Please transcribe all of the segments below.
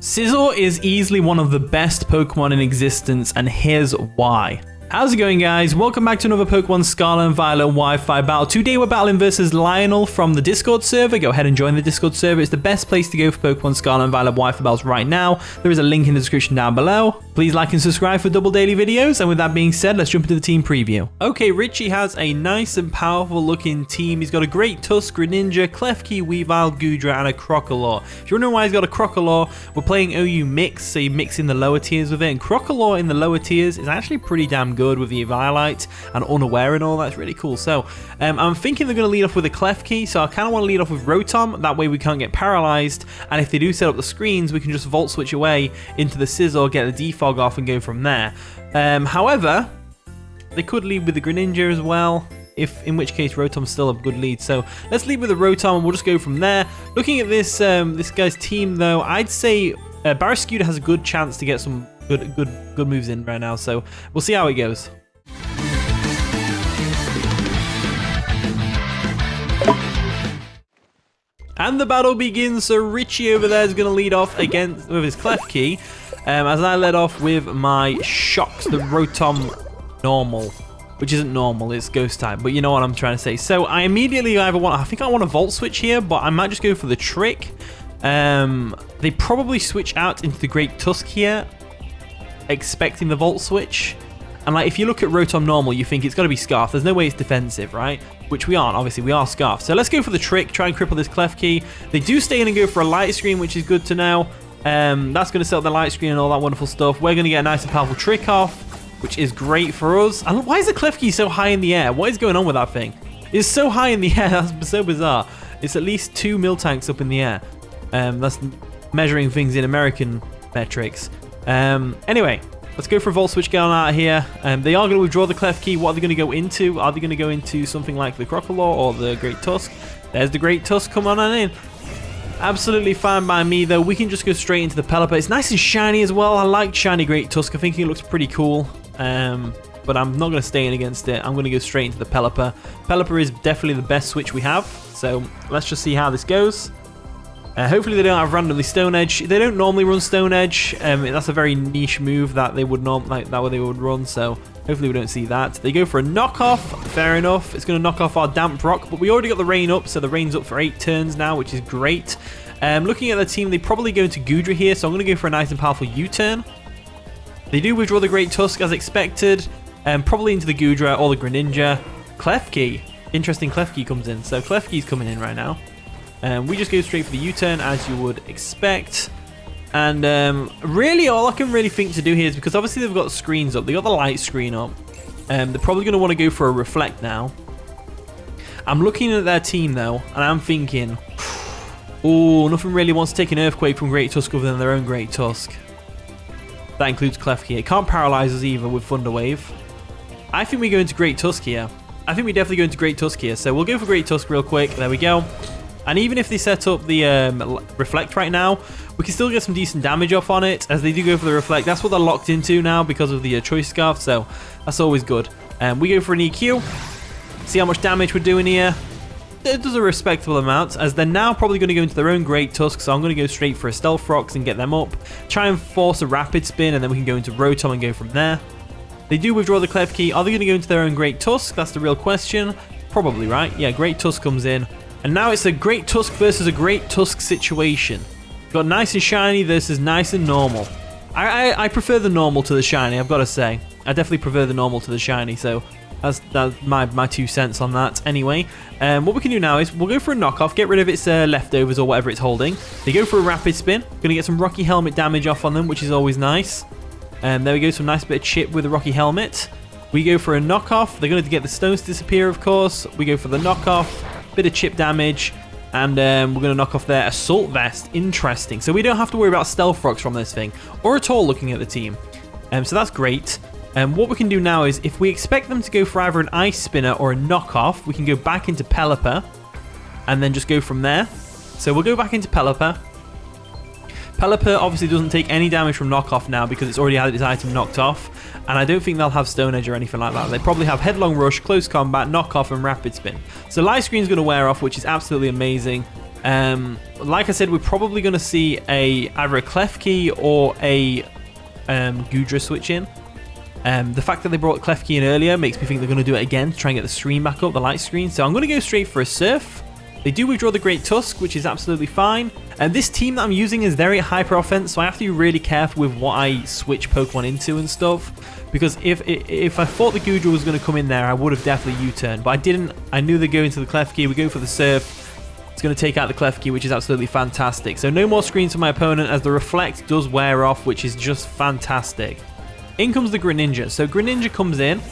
Scizor is easily one of the best Pokemon in existence, and here's why. How's it going, guys? Welcome back to another Pokemon Scarlet and Violet Wi-Fi battle. Today we're battling versus Lionel from the Discord server. Go ahead and join the Discord server. It's the best place to go for Pokemon Scarlet and Violet Wi-Fi battles right now. There is a link in the description down below. Please like and subscribe for double daily videos. And with that being said, let's jump into the team preview. Okay, Richie has a nice and powerful looking team. He's got a great Tusk, Greninja, Klefki, Weavile, Goodra, and a Crocodile. If you're wondering why he's got a Crocodile, we're playing OU Mix, so you're mixing the lower tiers with it. And Crocodile in the lower tiers is actually pretty damn good with the Levitate and Unaware and all. That's really cool. So I'm thinking they're going to lead off with a Klefki, so I kind of want to lead off with Rotom. That way we can't get paralyzed, and if they do set up the screens, we can just Volt Switch away into the Scizor, get the Defog off, and go from there. However, they could lead with the Greninja as well, in which case Rotom's still a good lead. So let's lead with the Rotom and we'll just go from there. Looking at this this guy's team though, I'd say Barraskewda has a good chance to get some good moves in right now, so we'll see how it goes. And the battle begins, so Richie over there is going to lead off against with his Klefki, as I led off with my Shocks, the Rotom Normal, which isn't normal, it's Ghost type, but you know what I'm trying to say. So I immediately I think I want a Volt Switch here, but I might just go for the Trick. They probably switch out into the Great Tusk here, expecting the Volt Switch. And like, if you look at Rotom Normal, you think it's got to be Scarf. There's no way it's defensive, right? Which we aren't, obviously, we are Scarf. So let's go for the Trick, try and cripple this Klefki. They do stay in and go for a Light Screen, which is good to know. That's going to set up the Light Screen and all that wonderful stuff. We're going to get a nice and powerful Trick off, which is great for us. And why is the Klefki so high in the air? What is going on with that thing? It's so high in the air, that's so bizarre. It's at least 2 Miltanks up in the air. That's measuring things in American metrics. Anyway, let's go for a Volt Switch going out of here. They are going to withdraw the Klefki. What are they going to go into? Are they going to go into something like the Crocodile or the Great Tusk? There's the Great Tusk. Come on in. Absolutely fine by me, though. We can just go straight into the Pelipper. It's nice and shiny as well. I like shiny Great Tusk. I think it looks pretty cool. But I'm not going to stay in against it. I'm going to go straight into the Pelipper. Pelipper is definitely the best switch we have. So let's just see how this goes. Hopefully they don't have randomly Stone Edge. They don't normally run Stone Edge. That's a very niche move that they would run. So hopefully we don't see that. They go for a knockoff. Fair enough. It's going to knock off our Damp Rock, but we already got the Rain up, so the Rain's up for 8 turns now, which is great. Looking at the team, they probably go into Goodra here, so I'm going to go for a nice and powerful U-turn. They do withdraw the Great Tusk as expected, probably into the Goodra or the Greninja. Klefki. Interesting, Klefki comes in. So Klefki's coming in right now. We just go straight for the U-turn as you would expect. And really all I can really think to do here is, because obviously they've got the screens up, they got the light screen up. They're probably going to want to go for a Reflect now. I'm looking at their team though, and I'm thinking, oh, nothing really wants to take an Earthquake from Great Tusk other than their own Great Tusk. That includes Klefki. It can't paralyze us either with Thunder Wave. I think we go into Great Tusk here. I think we definitely go into Great Tusk here. So we'll go for Great Tusk real quick. There we go. And even if they set up the Reflect right now, we can still get some decent damage off on it, as they do go for the Reflect. That's what they're locked into now because of the Choice Scarf, so that's always good. We go for an EQ. See how much damage we're doing here. It does a respectable amount, as they're now probably going to go into their own Great Tusk, so I'm going to go straight for a Stealth Rocks and get them up. Try and force a Rapid Spin, and then we can go into Rotom and go from there. They do withdraw the Klefki. Are they going to go into their own Great Tusk? That's the real question. Probably, right? Yeah, Great Tusk comes in. And now it's a Great Tusk versus a Great Tusk situation. Got nice and shiny versus nice and normal. I prefer the normal to the shiny, I've got to say. I definitely prefer the normal to the shiny, so that's my 2 cents on that. Anyway, what we can do now is we'll go for a knockoff, get rid of its leftovers or whatever it's holding. They go for a Rapid Spin. Going to get some Rocky Helmet damage off on them, which is always nice. There we go, some nice bit of chip with the Rocky Helmet. We go for a knockoff. They're going to get the stones to disappear, of course. We go for the knockoff. Bit of chip damage, and we're going to knock off their Assault Vest. Interesting. So we don't have to worry about Stealth Rocks from this thing, or at all looking at the team. So that's great. What we can do now is, if we expect them to go for either an Ice Spinner or a knockoff, we can go back into Pelipper, and then just go from there. So we'll go back into Pelipper. Pelipper obviously doesn't take any damage from knockoff now because it's already had its item knocked off, and I don't think they'll have Stone Edge or anything like that. They probably have Headlong Rush, Close Combat, Knockoff, and Rapid Spin. So Light Screen's going to wear off, which is absolutely amazing. Like I said, we're probably going to see either a Klefki or a Goodra switch in. The fact that they brought Klefki in earlier makes me think they're going to do it again to try and get the stream back up, the light screen. So I'm going to go straight for a Surf. They do withdraw the Great Tusk, which is absolutely fine. And this team that I'm using is very hyper offense, so I have to be really careful with what I switch Pokemon into and stuff. Because if I thought the Goodra was going to come in there, I would have definitely U-turned. But I didn't. I knew they'd go into the Klefki. We go for the Surf. It's going to take out the Klefki, which is absolutely fantastic. So no more screens for my opponent as the Reflect does wear off, which is just fantastic. In comes the Greninja. So Greninja comes in.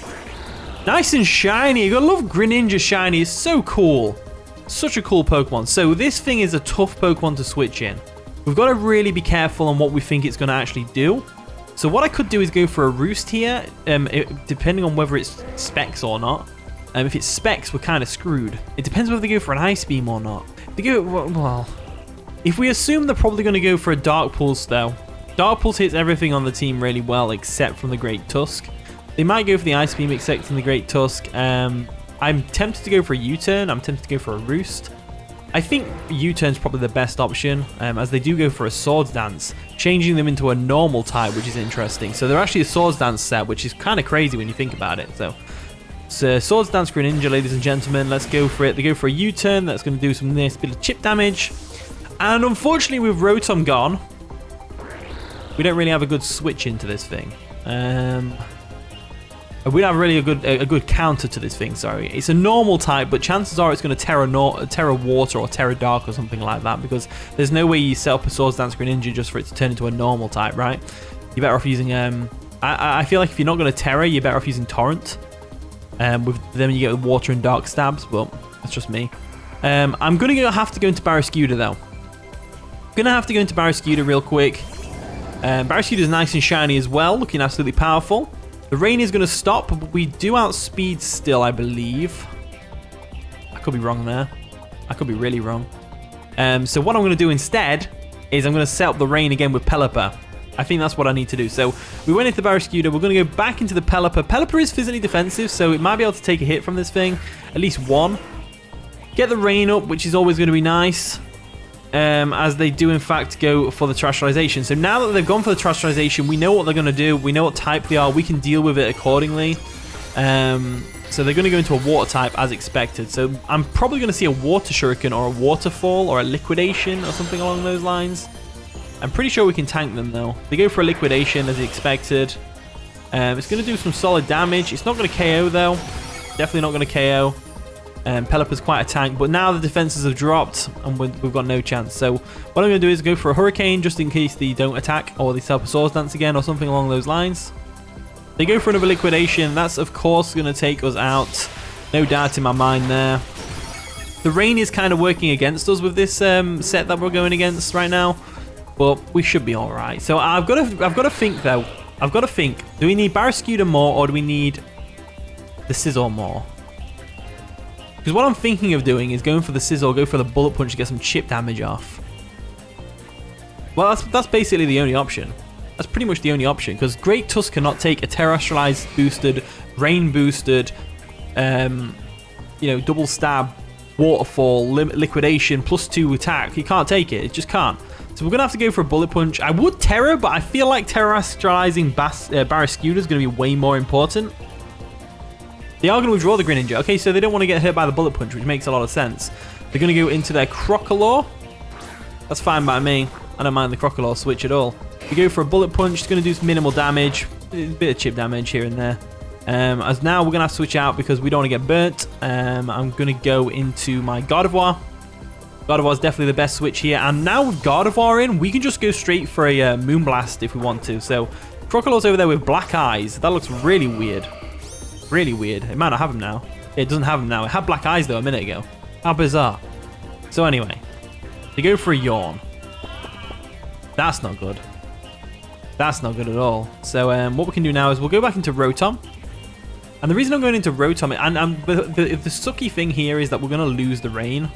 Nice and shiny. You gotta love Greninja shiny. It's so cool. Such a cool Pokemon. So this thing is a tough Pokemon to switch in. We've got to really be careful on what we think it's going to actually do. So what I could do is go for a Roost here, depending on whether it's Specs or not. If it's Specs, we're kind of screwed. It depends whether they go for an Ice Beam or not. They go, well, if we assume they're probably going to go for a Dark Pulse though. Dark Pulse hits everything on the team really well except from the Great Tusk. They might go for the Ice Beam except from the Great Tusk. I'm tempted to go for a U-turn. I'm tempted to go for a Roost. I think U-turn's probably the best option, as they do go for a Swords Dance, changing them into a normal type, which is interesting. So they're actually a Swords Dance set, which is kind of crazy when you think about it. So Swords Dance Greninja, ladies and gentlemen. Let's go for it. They go for a U-turn. That's going to do some nice bit of chip damage. And unfortunately, with Rotom gone, we don't really have a good switch into this thing. We don't have really a good counter to this thing, sorry. It's a normal type, but chances are it's going to Terra Water or Terra Dark or something like that, because there's no way you set up a Swords Dance Greninja just for it to turn into a normal type, right? You're better off using... I feel like if you're not going to Terra, you're better off using Torrent. With them, you get Water and Dark stabs, but that's just me. I'm going to have to go into Barraskewda, though. I'm going to have to go into Barraskewda real quick. Barraskewda is nice and shiny as well, looking absolutely powerful. The rain is going to stop, but we do outspeed still, I believe. I could be wrong there. I could be really wrong. So what I'm going to do instead is I'm going to set up the rain again with Pelipper. I think that's what I need to do. So we went into Barraskewda. We're going to go back into the Pelipper. Pelipper is physically defensive, so it might be able to take a hit from this thing. At least one. Get the rain up, which is always going to be nice. As they do in fact go for the Terastallization. So now that they've gone for the Terastallization, we know what they're going to do. We know what type they are. We can deal with it accordingly. So they're going to go into a Water type as expected. So I'm probably going to see a Water Shuriken or a Waterfall or a Liquidation or something along those lines. I'm pretty sure we can tank them though. They go for a Liquidation as expected. It's going to do some solid damage. It's not going to KO though. Definitely not going to KO. Pelipper's quite a tank, but now the defenses have dropped and we've got no chance. So what I'm going to do is go for a Hurricane just in case they don't attack or they set up a Swords Dance again or something along those lines. They go for another Liquidation. That's of course going to take us out. No doubt in my mind there. The rain is kind of working against us with this set that we're going against right now, but we should be all right. So I've got to think though. I've got to think. Do we need Barraskewda more or do we need the Scizor more? Because what I'm thinking of doing is going for the Scizor, go for the Bullet Punch to get some chip damage off. Well, that's basically the only option. That's pretty much the only option. Because Great Tusk cannot take a Terastallized boosted, Rain boosted, double stab, Waterfall, Liquidation, +2 attack. He can't take it. It just can't. So we're going to have to go for a Bullet Punch. I would Terra, but I feel like Terastallizing Barraskewda is going to be way more important. They are going to withdraw the Greninja. Okay, so they don't want to get hit by the Bullet Punch, which makes a lot of sense. They're going to go into their Crocodile. That's fine by me. I don't mind the Crocodile switch at all. We go for a Bullet Punch. It's going to do some minimal damage. A bit of chip damage here and there. As now we're going to have to switch out because we don't want to get burnt. I'm going to go into my Gardevoir. Gardevoir is definitely the best switch here. And now with Gardevoir in, we can just go straight for a Moonblast if we want to. So Crocodile's over there with black eyes. That looks really weird. Really weird. It might not have them now. It doesn't have them now. It had black eyes though a minute ago. How bizarre. So anyway, they go for a Yawn. That's not good. That's not good at all. So what we can do now is we'll go back into Rotom. And the reason I'm going into Rotom, and the sucky thing here is that we're going to lose the rain.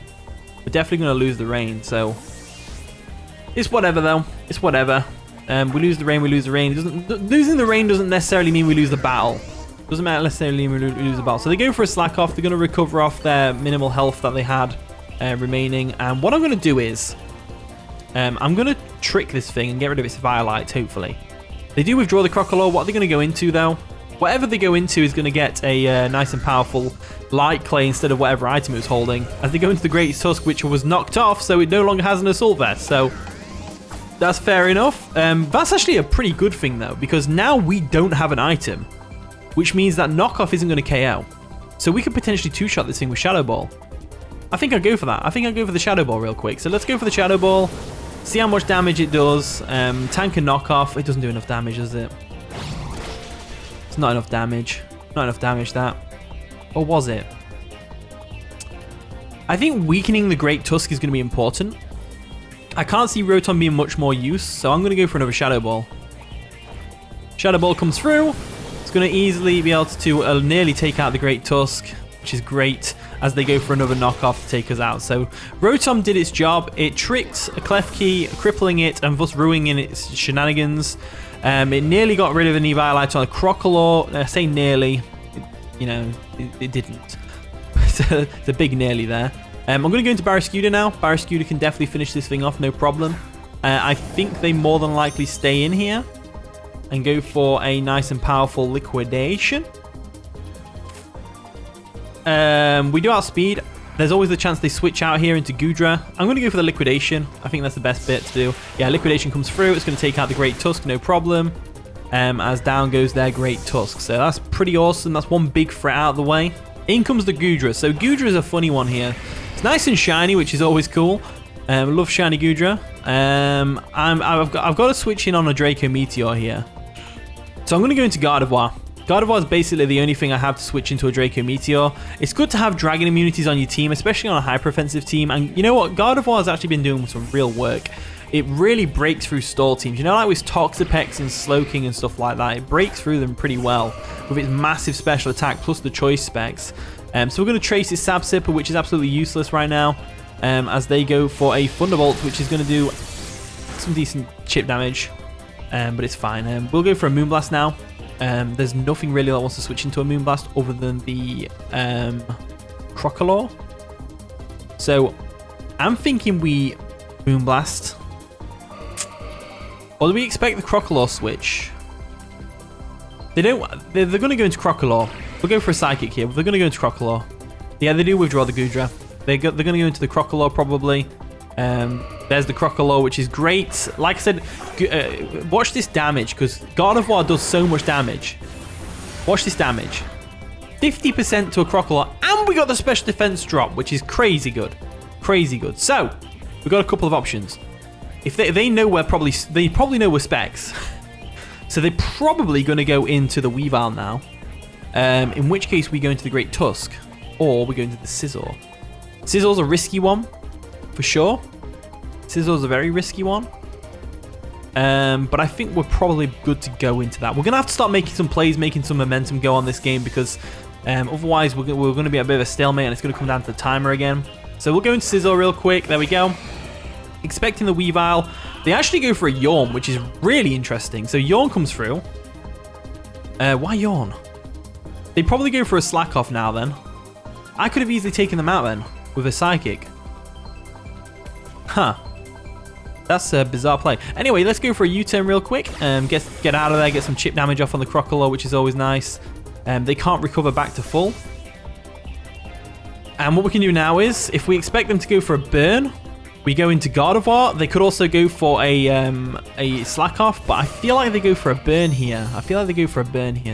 We're definitely going to lose the rain. So it's whatever though. It's whatever. We lose the rain. We lose the rain. Losing the rain doesn't necessarily mean we lose the battle. Doesn't matter necessarily we lose the battle. So they go for a Slack Off. They're going to recover off their minimal health that they had remaining. And what I'm going to do is I'm going to trick this thing and get rid of its Violite, hopefully. They do withdraw the Crocodile. What are they going to go into, though? Whatever they go into is going to get a nice and powerful Light Clay instead of whatever item it was holding. As they go into the Great Tusk, which was knocked off, so it no longer has an Assault Vest. So that's fair enough. That's actually a pretty good thing, though, because now we don't have an item, which means that knockoff isn't going to KO. So we could potentially two-shot this thing with Shadow Ball. I think I'll go for that. I think I'll go for the Shadow Ball real quick. So let's go for the Shadow Ball. See how much damage it does. Tank and knockoff. It doesn't do enough damage, does it? It's not enough damage. Not enough damage, that. Or was it? I think weakening the Great Tusk is going to be important. I can't see Rotom being much more use, so I'm going to go for another Shadow Ball. Shadow Ball comes through. It's going to easily be able to nearly take out the Great Tusk, which is great, as they go for another knockoff to take us out. So Rotom did its job. It tricked a Klefki, crippling it and thus ruining its shenanigans. It nearly got rid of an Eviolite on a Crocodile. I say nearly, it didn't. It's a big nearly there. I'm going to go into Barraskewda now. Barraskewda can definitely finish this thing off, no problem. I think they more than likely stay in here and go for a nice and powerful Liquidation. We do outspeed. There's always the chance they switch out here into Goodra. I'm going to go for the Liquidation. I think that's the best bit to do. Yeah, Liquidation comes through. It's going to take out the Great Tusk, no problem. As down goes their Great Tusk. So that's pretty awesome. That's one big threat out of the way. In comes the Goodra. So Goodra is a funny one here. It's nice and shiny, which is always cool. Love shiny Goodra. I've got to switch in on a Draco Meteor here. So I'm going to go into Gardevoir. Gardevoir is basically the only thing I have to switch into a Draco Meteor. It's good to have Dragon immunities on your team, especially on a hyper-offensive team. And you know what? Gardevoir has actually been doing some real work. It really breaks through stall teams. You know, like with Toxapex and Slowking and stuff like that, it breaks through them pretty well with its massive special attack plus the choice specs. So we're going to trace its Sab Sipper, which is absolutely useless right now, as they go for a Thunderbolt, which is going to do some decent chip damage, but it's fine. We'll go for a Moonblast now. There's nothing really that wants to switch into a Moonblast other than the Crocodile. So I'm thinking we Moonblast. Or do we expect the Crocodile switch? They don't. They're going to go into Crocodile. We'll go for a Psychic here. They're going to go into Crocodile. Yeah, they do withdraw the Goodra. They're going to go into the Crocodile probably. There's the Crocodile, which is great. Like I said, watch this damage, because Gardevoir does so much damage. Watch this damage. 50% to a Crocodile, and we got the special defense drop, which is crazy good. Crazy good. So, we've got a couple of options. If they know we're they probably know we're specs. So they're probably going to go into the Weavile now. In which case we go into the Great Tusk, or we go into the Scizor. Scizor's a risky one, for sure. Scizor's a very risky one. But I think we're probably good to go into that. We're going to have to start making some plays, making some momentum go on this game, because otherwise we're going to be a bit of a stalemate and it's going to come down to the timer again. So we'll go into Scizor real quick. There we go. Expecting the Weavile. They actually go for a Yawn, which is really interesting. So Yawn comes through. Why Yawn? They probably go for a Slack Off now then. I could have easily taken them out then with a Psychic. Huh. That's a bizarre play. Anyway, let's go for a U-turn real quick. Get out of there, get some chip damage off on the Crocodile, which is always nice. They can't recover back to full. And what we can do now is, if we expect them to go for a burn, we go into Gardevoir. They could also go for a Slack Off, but I feel like they go for a burn here.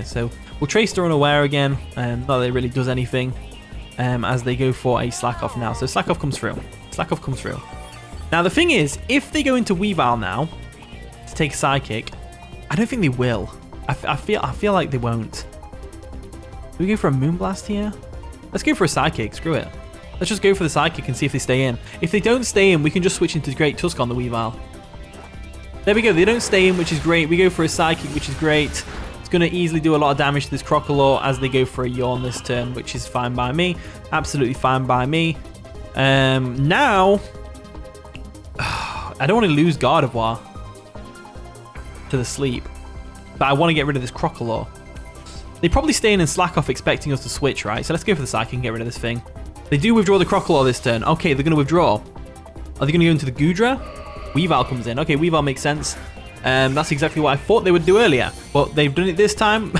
So we'll trace the Unaware again. Not that it really does anything, as they go for a Slack Off now. So Slack Off comes through. Now the thing is, if they go into Weavile now to take Psychic, I don't think they will. I feel like they won't. Do we go for a Moonblast here? Let's go for a Psychic. Screw it. Let's just go for the Psychic and see if they stay in. If they don't stay in, we can just switch into Great Tusk on the Weavile. There we go. They don't stay in, which is great. We go for a Psychic, which is great. It's going to easily do a lot of damage to this Crocodile as they go for a Yawn this turn, which is fine by me. Absolutely fine by me. Now, I don't want to lose Gardevoir to the sleep, but I want to get rid of this Crocodile. They probably stay in and Slack Off expecting us to switch, right? So let's go for the Psychic and get rid of this thing. They do withdraw the Crocodile this turn. Okay, they're going to withdraw. Are they going to go into the Goodra? Weavile comes in. Okay, Weavile makes sense. That's exactly what I thought they would do earlier, but they've done it this time.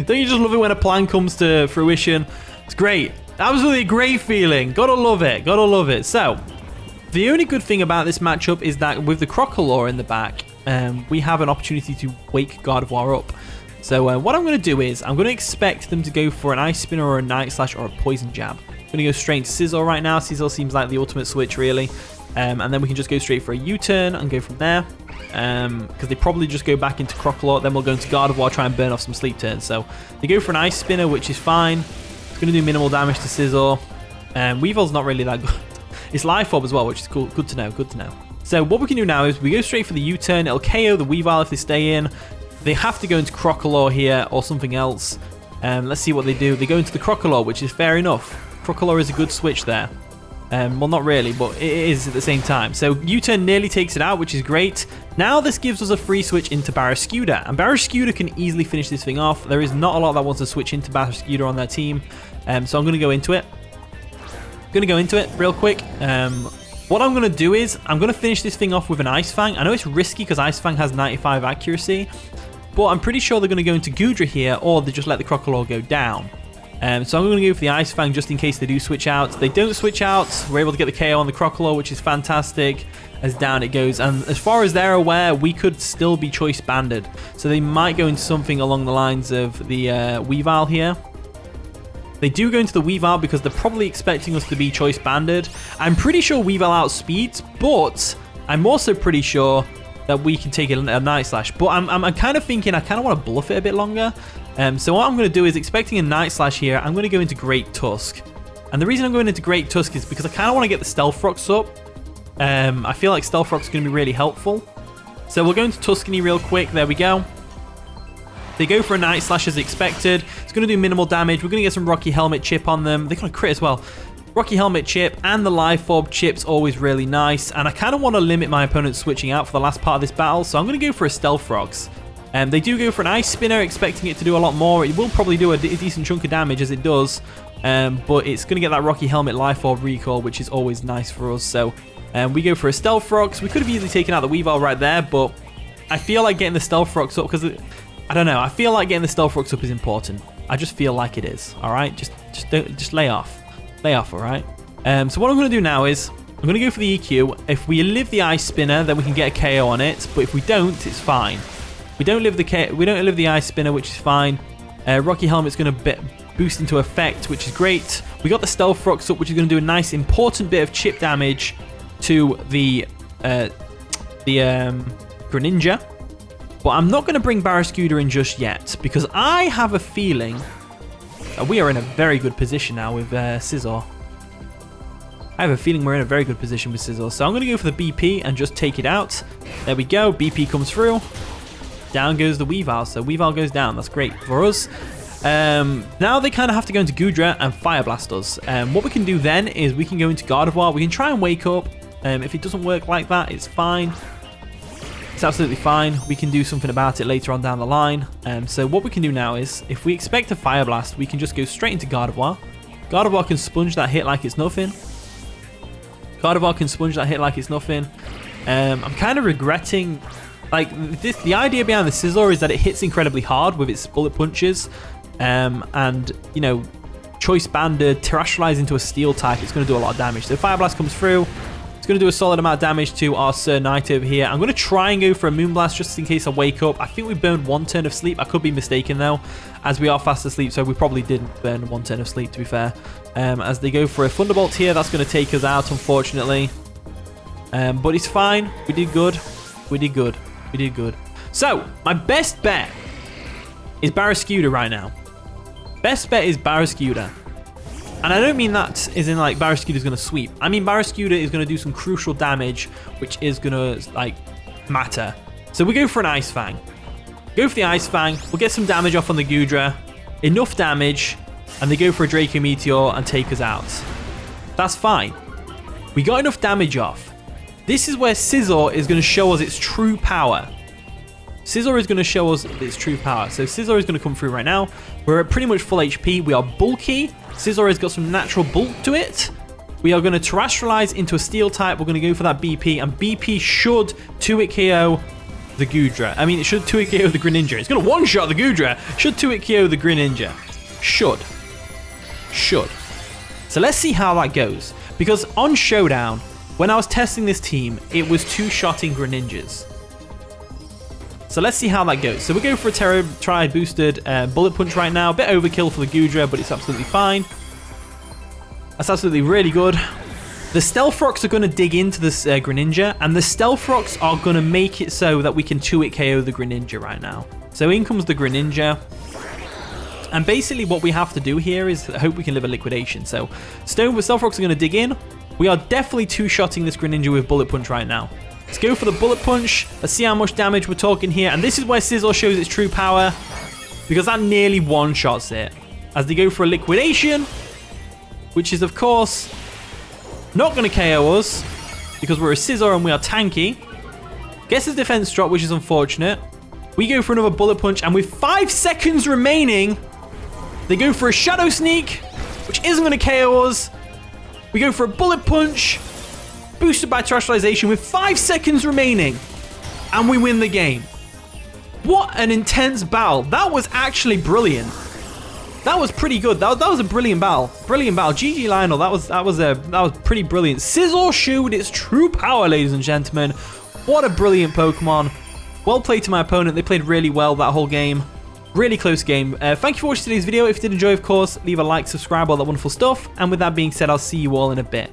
Don't you just love it when a plan comes to fruition? It's great. Absolutely great feeling. Gotta love it. Gotta love it. So, the only good thing about this matchup is that with the Crocodile in the back, we have an opportunity to wake Gardevoir up. So what I'm going to do is I'm going to expect them to go for an Ice Spinner or a Night Slash or a Poison Jab. I'm going to go straight into Scizor right now. Scizor seems like the ultimate switch, really. And then we can just go straight for a U-turn and go from there. Because they probably just go back into Crocodile. Then we'll go into Gardevoir, try and burn off some sleep turns. So they go for an Ice Spinner, which is fine. It's going to do minimal damage to Scizor. Weavile's not really that good. It's Life Orb as well, which is cool. Good to know. Good to know. So what we can do now is we go straight for the U-turn. It'll KO the Weavile if they stay in. They have to go into Crocodile here or something else. Let's see what they do. They go into the Crocodile, which is fair enough. Crocodile is a good switch there. Well, not really, but it is at the same time. So U-turn nearly takes it out, which is great. Now this gives us a free switch into Barraskewda, and Barraskewda can easily finish this thing off. There is not a lot that wants to switch into Barraskewda on their team, so I'm going to go into it. Real quick. What I'm going to do is I'm going to finish this thing off with an Ice Fang. I know it's risky because Ice Fang has 95 accuracy, but I'm pretty sure they're going to go into Goodra here, or they just let the Crocodile go down. So I'm going to go for the Ice Fang just in case they do switch out. They don't switch out. We're able to get the KO on the Crocodile, which is fantastic, as down it goes. And as far as they're aware, we could still be choice banded. So they might go into something along the lines of the Weavile here. They do go into the Weavile because they're probably expecting us to be choice banded. I'm pretty sure Weavile outspeeds, but I'm also pretty sure that we can take a Night Slash. But I'm kind of thinking I kind of want to bluff it a bit longer. So what I'm going to do is, expecting a Night Slash here, I'm going to go into Great Tusk. And the reason I'm going into Great Tusk is because I kind of want to get the Stealth Rocks up. I feel like Stealth Rocks is going to be really helpful. So we'll go into Tuskany real quick. There we go. They go for a Night Slash as expected. It's going to do minimal damage. We're going to get some Rocky Helmet chip on them. They're going to crit as well. Rocky Helmet chip and the Life Orb chip's always really nice. And I kind of want to limit my opponent switching out for the last part of this battle. So I'm going to go for a Stealth Rocks. They do go for an Ice Spinner, expecting it to do a lot more. It will probably do a decent chunk of damage as it does. But it's going to get that Rocky Helmet Life Orb recall, which is always nice for us. So we go for a Stealth Rocks. We could have easily taken out the Weavile right there. But I feel like getting the Stealth Rocks up because... I don't know. I feel like getting the Stealth Rocks up is important. I just feel like it is. All right, just lay off, all right. So what I'm going to do now is I'm going to go for the EQ. If we live the Ice Spinner, then we can get a KO on it. But if we don't, it's fine. We don't live the Ice Spinner, which is fine. Rocky Helmet's going to boost into effect, which is great. We got the Stealth Rocks up, which is going to do a nice important bit of chip damage to the Greninja. But I'm not going to bring Barraskewda in just yet, because I have a feeling that we are in a very good position now with Scizor. I have a feeling we're in a very good position with Scizor. So I'm going to go for the BP and just take it out. There we go. BP comes through. Down goes the Weavile. So Weavile goes down. That's great for us. Now they kind of have to go into Goodra and Fire Blast us. What we can do then is we can go into Gardevoir. We can try and wake up. If it doesn't work like that, it's fine. It's absolutely fine. We can do something about it later on down the line. So what we can do now is, if we expect a Fire Blast, we can just go straight into Gardevoir. Gardevoir can sponge that hit like it's nothing. I'm kind of regretting, like, the idea behind the Scizor is that it hits incredibly hard with its bullet punches. And, you know, choice banded, terrestrialize into a steel type, it's going to do a lot of damage. So Fire Blast comes through. It's going to do a solid amount of damage to our Sir Knight over here. I'm going to try and go for a Moonblast just in case I wake up. I think we burned one turn of sleep. I could be mistaken though, as we are fast asleep, so we probably didn't burn one turn of sleep, to be fair. As they go for a Thunderbolt here, that's going to take us out, unfortunately. But it's fine. We did good. So, my best bet is Barraskewda right now. Best bet is Barraskewda. And I don't mean that as in like Barraskewda is going to sweep. I mean Barraskewda is going to do some crucial damage, which is going to like matter. So we go for an Ice Fang. Go for the Ice Fang. We'll get some damage off on the Goodra. Enough damage. And they go for a Draco Meteor and take us out. That's fine. We got enough damage off. This is where Scizor is going to show us its true power. Scizor is going to show us its true power. So Scizor is going to come through right now. We're at pretty much full HP. We are bulky. Scizor has got some natural bulk to it. We are going to terrestrialize into a steel type. We're going to go for that BP, and BP should 2-hit KO the Goodra. I mean, it should 2-hit KO the Greninja. It's going to one-shot the Goodra. Should 2-hit KO the Greninja. Should. So let's see how that goes. Because on Showdown, when I was testing this team, it was 2-shotting Greninjas. So let's see how that goes. So we're going for a Tera Tri-boosted Bullet Punch right now. A bit overkill for the Goodra, but it's absolutely fine. That's absolutely really good. The Stealth Rocks are going to dig into this Greninja, and the Stealth Rocks are going to make it so that we can 2-hit KO the Greninja right now. So in comes the Greninja. And basically what we have to do here is hope we can live a Liquidation. So Stealth Rocks are going to dig in. We are definitely 2-shotting this Greninja with Bullet Punch right now. Let's go for the Bullet Punch. Let's see how much damage we're talking here. And this is where Scizor shows its true power, because that nearly one-shots it. As they go for a Liquidation, which is, of course, not going to KO us because we're a Scizor and we are tanky. Gets his defense drop, which is unfortunate. We go for another Bullet Punch, and with 5 seconds remaining, they go for a Shadow Sneak, which isn't going to KO us. We go for a Bullet Punch, boosted by Terrestrialization with 5 seconds remaining, and we win the game. What an intense battle. That was actually brilliant. That was pretty good. That was a brilliant battle. Brilliant battle. GG Lionel. That was pretty brilliant. Scizor showed its true power, ladies and gentlemen. What a brilliant Pokemon. Well played to my opponent. They played really well that whole game. Really close game. Thank you for watching today's video. If you did enjoy, of course, leave a like, subscribe, all that wonderful stuff. And with that being said, I'll see you all in a bit.